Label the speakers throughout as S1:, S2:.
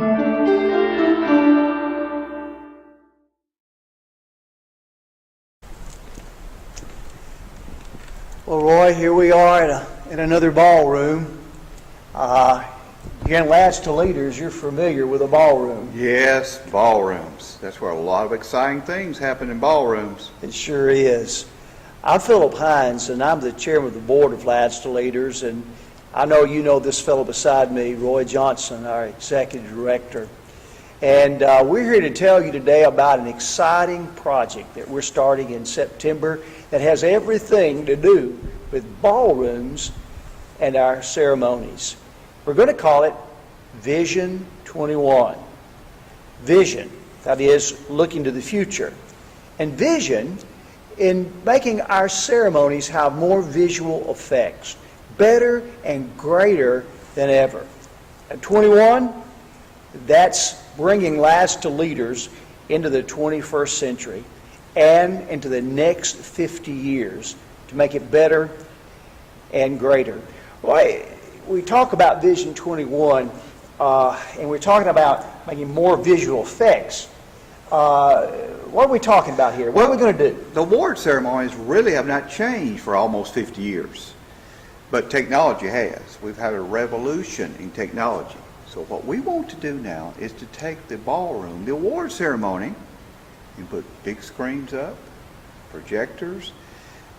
S1: Well, Roy, here we are in another ballroom. You're in Lads to Leaders. You're familiar with a ballroom.
S2: Yes, ballrooms. That's where a lot of exciting things happen in ballrooms.
S1: It sure is. I'm Philip Hines, and I'm the chairman of the board of Lads to Leaders. And I know you know this fellow beside me, Roy Johnson, our executive director. And we're here to tell you today about an exciting project that we're starting in September that has everything to do with ballrooms and our ceremonies. We're going to call it Vision 21. Vision, that is, looking to the future. And vision in making our ceremonies have more visual effects, better and greater than ever. At 21, that's bringing Lads to Leaders into the 21st century and into the next 50 years to make it better and greater. Well, we talk about Vision 21, and we're talking about making more visual effects. What are we talking about here? What are we going to do?
S2: The award ceremonies really have not changed for almost 50 years, but technology has. We've had a revolution in technology. So what we want to do now is to take the ballroom, the award ceremony, and put big screens up, projectors,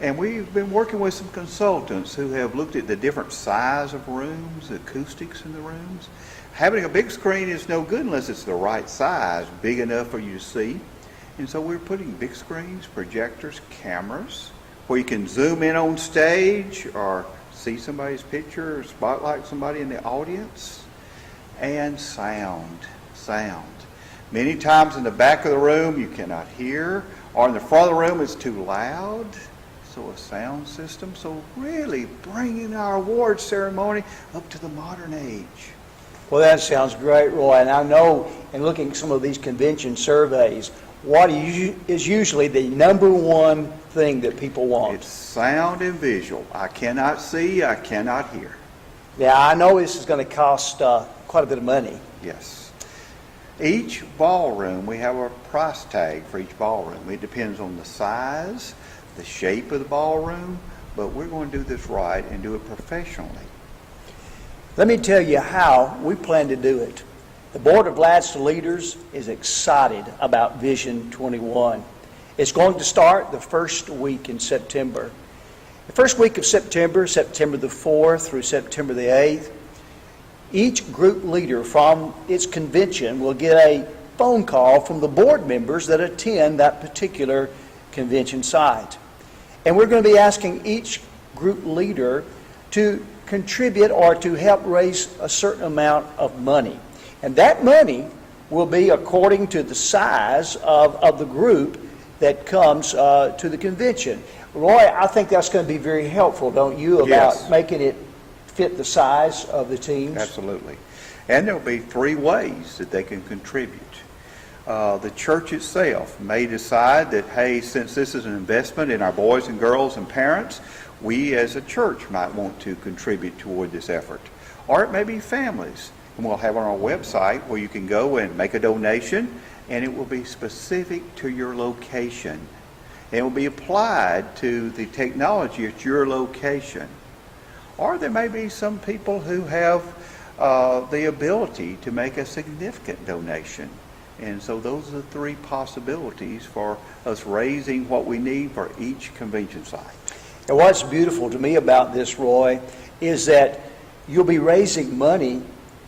S2: and we've been working with some consultants who have looked at the different size of rooms, the acoustics in the rooms. Having a big screen is no good unless it's the right size, big enough for you to see. And so we're putting big screens, projectors, cameras, where you can zoom in on stage or see somebody's picture or spotlight somebody in the audience. And sound. Many times in the back of the room you cannot hear, or in the front of the room it's too loud. So a sound system. So really bringing our award ceremony up to the modern age.
S1: Well, that sounds great, Roy. And I know in looking at some of these convention surveys, what is usually the number one thing that people want?
S2: It's sound and visual. I cannot see, I cannot hear.
S1: Yeah, I know this is going to cost quite a bit of money.
S2: Yes. Each ballroom, we have a price tag for each ballroom. It depends on the size, the shape of the ballroom, but we're going to do this right and do it professionally.
S1: Let me tell you how we plan to do it. The Board of Lads to Leaders is excited about Vision 21. It's going to start the first week in September. The first week of September, September the 4th through September the 8th, each group leader from its convention will get a phone call from the board members that attend that particular convention site. And we're going to be asking each group leader to contribute or to help raise a certain amount of money. And that money will be according to the size of the group that comes to the convention. Roy, I think that's going to be very helpful, don't you, about
S2: Yes.
S1: making it fit the size of the teams?
S2: Absolutely. And there will be 3 ways that they can contribute. The church itself may decide that, hey, since this is an investment in our boys and girls and parents, we as a church might want to contribute toward this effort. Or it may be families. And we'll have on our website where you can go and make a donation, and it will be specific to your location. And it will be applied to the technology at your location. Or there may be some people who have the ability to make a significant donation. And so those are the 3 possibilities for us raising what we need for each convention site.
S1: And what's beautiful to me about this, Roy, is that you'll be raising money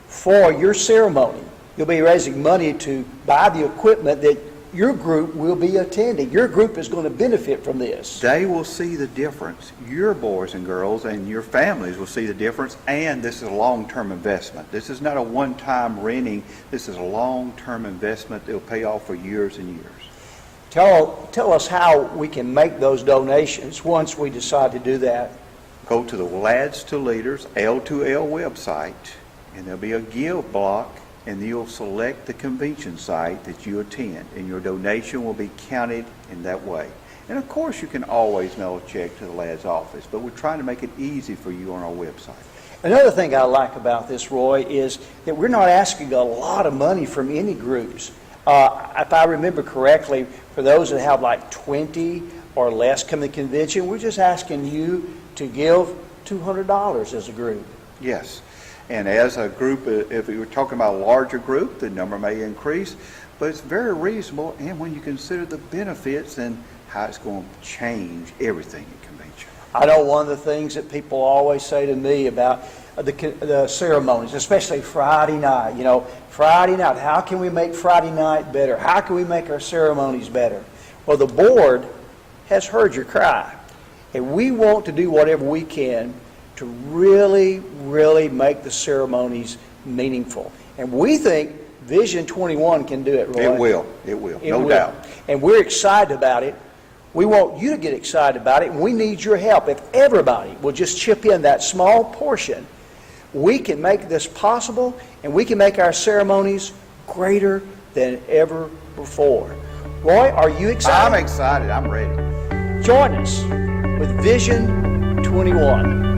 S1: for your ceremony. You'll be raising money to buy the equipment that your group will be attending. Your group is going to benefit from this.
S2: They will see the difference. Your boys and girls and your families will see the difference, and this is a long-term investment. This is not a one-time renting. This is a long-term investment that will pay off for years and years.
S1: Tell us how we can make those donations once we decide to do that.
S2: Go to the Lads to Leaders L2L website, and there'll be a give block, and you'll select the convention site that you attend, and your donation will be counted in that way. And of course you can always mail a check to the Lads office, but we're trying to make it easy for you on our website.
S1: Another thing I like about this, Roy, is that we're not asking a lot of money from any groups. If I remember correctly, for those that have like 20 or less come to the convention, we're just asking you to give $200 as a group.
S2: Yes. And as a group, if we were talking about a larger group, the number may increase, but it's very reasonable, and when you consider the benefits and how it's going to change everything at convention.
S1: I know one of the things that people always say to me about the ceremonies, especially Friday night. Friday night, how can we make Friday night better? How can we make our ceremonies better? Well, the board has heard your cry, and we want to do whatever we can to really, really make the ceremonies meaningful. And we think Vision 21 can do it, Roy.
S2: It will, no doubt.
S1: And we're excited about it. We want you to get excited about it, and we need your help. If everybody will just chip in that small portion, we can make this possible, and we can make our ceremonies greater than ever before. Roy, are you excited?
S2: I'm excited. I'm ready.
S1: Join us with Vision 21.